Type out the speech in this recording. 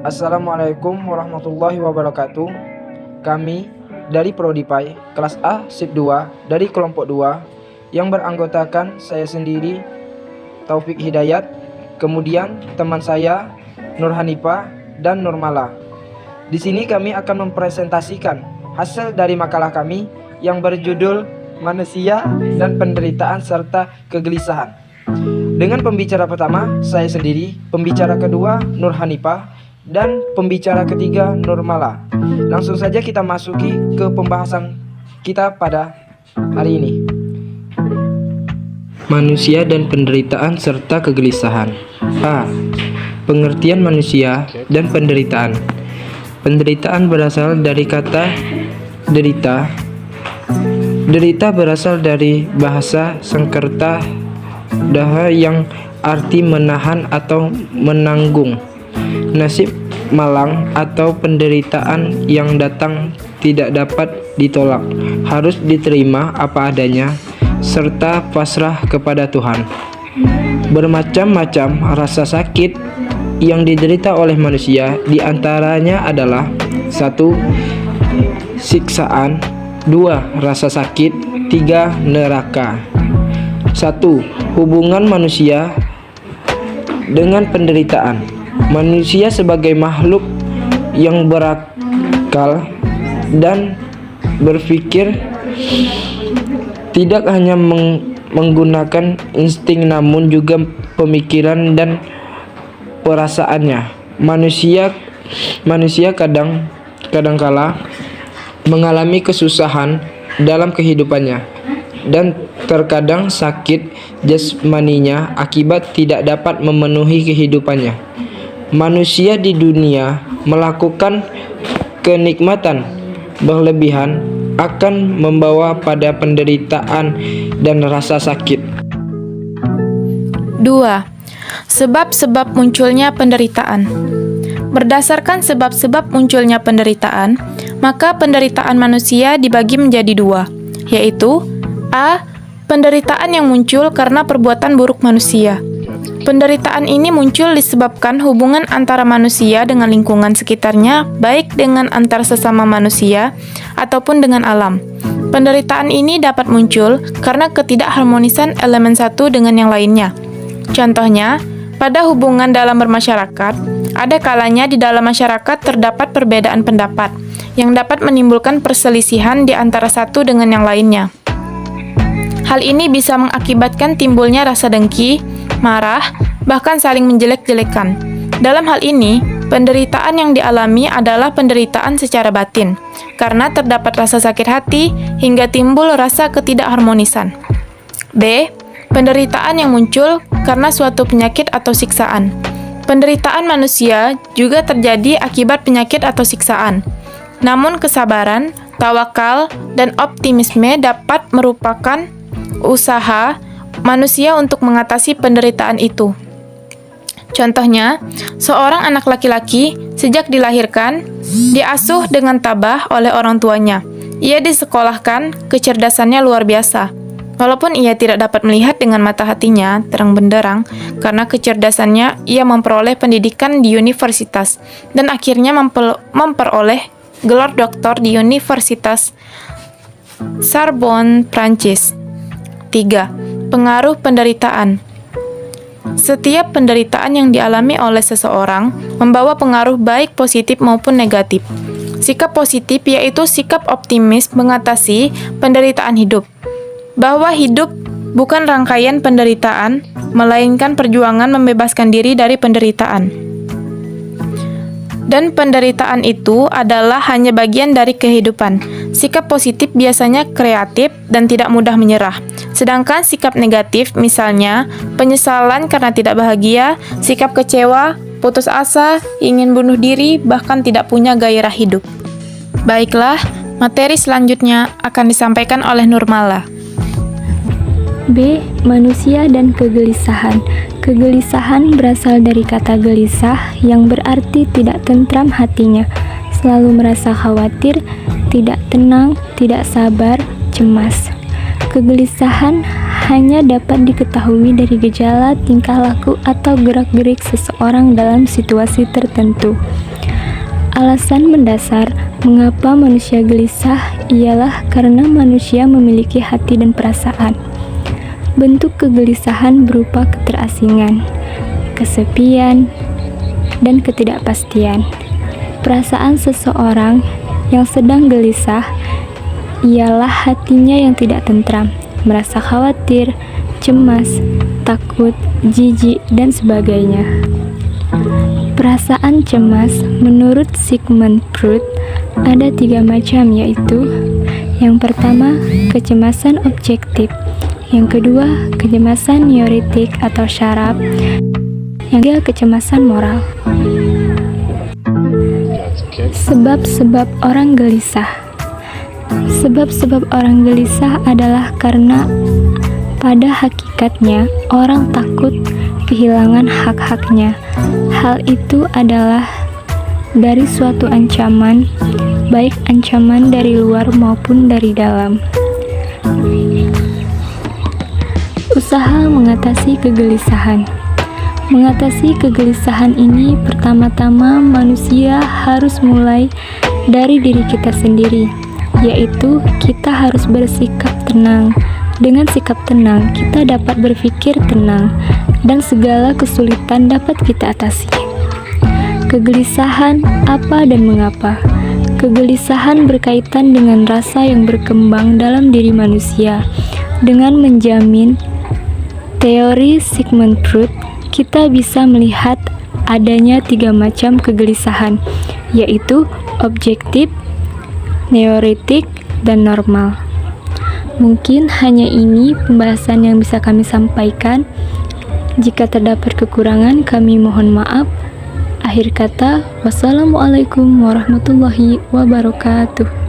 Assalamualaikum warahmatullahi wabarakatuh. Kami dari Prodi PAI kelas A SIP 2 dari kelompok 2 yang beranggotakan saya sendiri Taufik Hidayat, kemudian teman saya Nur Hanifah dan Nurmala. Di sini kami akan mempresentasikan hasil dari makalah kami yang berjudul Manusia dan Penderitaan serta Kegelisahan. Dengan pembicara pertama saya sendiri, pembicara kedua Nur Hanifah, dan pembicara ketiga Nurmala. Langsung saja kita masuki ke pembahasan kita pada hari ini. Manusia dan penderitaan serta kegelisahan. A. Pengertian manusia dan penderitaan. Penderitaan berasal dari kata derita. Derita berasal dari bahasa Sanskerta daha yang arti menahan atau menanggung. Nasib malang atau penderitaan yang datang tidak dapat ditolak, harus diterima apa adanya, serta pasrah kepada Tuhan. Bermacam-macam rasa sakit yang diderita oleh manusia, diantaranya adalah 1. Siksaan, 2. Rasa sakit, 3. Neraka. 1. Hubungan manusia dengan penderitaan. Manusia sebagai makhluk yang berakal dan berpikir tidak hanya menggunakan insting namun juga pemikiran dan perasaannya. Manusia kadangkala mengalami kesusahan dalam kehidupannya dan terkadang sakit jasmaninya akibat tidak dapat memenuhi kehidupannya. Manusia di dunia melakukan kenikmatan berlebihan akan membawa pada penderitaan dan rasa sakit. 2. Sebab-sebab munculnya penderitaan. Berdasarkan sebab-sebab munculnya penderitaan, maka penderitaan manusia dibagi menjadi 2, yaitu A. Penderitaan yang muncul karena perbuatan buruk manusia. Penderitaan ini muncul disebabkan hubungan antara manusia dengan lingkungan sekitarnya, baik dengan antar sesama manusia ataupun dengan alam. Penderitaan ini dapat muncul karena ketidakharmonisan elemen satu dengan yang lainnya. Contohnya, pada hubungan dalam bermasyarakat, ada kalanya di dalam masyarakat terdapat perbedaan pendapat yang dapat menimbulkan perselisihan di antara satu dengan yang lainnya. Hal ini bisa mengakibatkan timbulnya rasa dengki, marah, bahkan saling menjelek-jelekan. Dalam hal ini, penderitaan yang dialami adalah penderitaan secara batin, karena terdapat rasa sakit hati hingga timbul rasa ketidakharmonisan. B. Penderitaan yang muncul karena suatu penyakit atau siksaan. Penderitaan manusia juga terjadi akibat penyakit atau siksaan. Namun kesabaran, tawakal, dan optimisme dapat merupakan usaha manusia untuk mengatasi penderitaan itu. Contohnya, seorang anak laki-laki sejak dilahirkan diasuh dengan tabah oleh orang tuanya. Ia disekolahkan, kecerdasannya luar biasa. Walaupun ia tidak dapat melihat dengan mata hatinya terang benderang, karena kecerdasannya ia memperoleh pendidikan di universitas dan akhirnya memperoleh gelar doktor di Universitas Sorbonne, Prancis. 3. Pengaruh penderitaan. Setiap penderitaan yang dialami oleh seseorang membawa pengaruh baik positif maupun negatif. Sikap positif yaitu sikap optimis mengatasi penderitaan hidup. Bahwa hidup bukan rangkaian penderitaan, melainkan perjuangan membebaskan diri dari penderitaan. Dan penderitaan itu adalah hanya bagian dari kehidupan. Sikap positif biasanya kreatif dan tidak mudah menyerah. Sedangkan sikap negatif, misalnya penyesalan karena tidak bahagia, sikap kecewa, putus asa, ingin bunuh diri, bahkan tidak punya gairah hidup. Baiklah, materi selanjutnya akan disampaikan oleh Nurmala. B. Manusia dan kegelisahan. Kegelisahan berasal dari kata gelisah yang berarti tidak tentram hatinya, selalu merasa khawatir, tidak tenang, tidak sabar, cemas. Kegelisahan hanya dapat diketahui dari gejala tingkah laku atau gerak-gerik seseorang dalam situasi tertentu. Alasan mendasar mengapa manusia gelisah ialah karena manusia memiliki hati dan perasaan. Bentuk kegelisahan berupa keterasingan, kesepian, dan ketidakpastian. Perasaan seseorang yang sedang gelisah ialah hatinya yang tidak tentram, merasa khawatir, cemas, takut, jijik, dan sebagainya. Perasaan cemas menurut Sigmund Freud ada 3 macam, yaitu yang pertama, kecemasan objektif, yang kedua, kecemasan neurotik atau syaraf, yang ketiga, kecemasan moral. Sebab-sebab orang gelisah. Sebab-sebab orang gelisah adalah karena pada hakikatnya orang takut kehilangan hak-haknya. Hal itu adalah dari suatu ancaman, baik ancaman dari luar maupun dari dalam. Usaha mengatasi kegelisahan. Mengatasi kegelisahan ini pertama-tama manusia harus mulai dari diri kita sendiri, yaitu kita harus bersikap tenang. Dengan sikap tenang, kita dapat berpikir tenang, dan segala kesulitan dapat kita atasi. Kegelisahan apa dan mengapa? Kegelisahan berkaitan dengan rasa yang berkembang dalam diri manusia. Dengan menjamin teori Sigmund Freud, kita bisa melihat adanya 3 macam kegelisahan, yaitu objektif, neurotik, dan normal. Mungkin hanya ini pembahasan yang bisa kami sampaikan. Jika terdapat kekurangan, kami mohon maaf. Akhir kata, wassalamualaikum warahmatullahi wabarakatuh.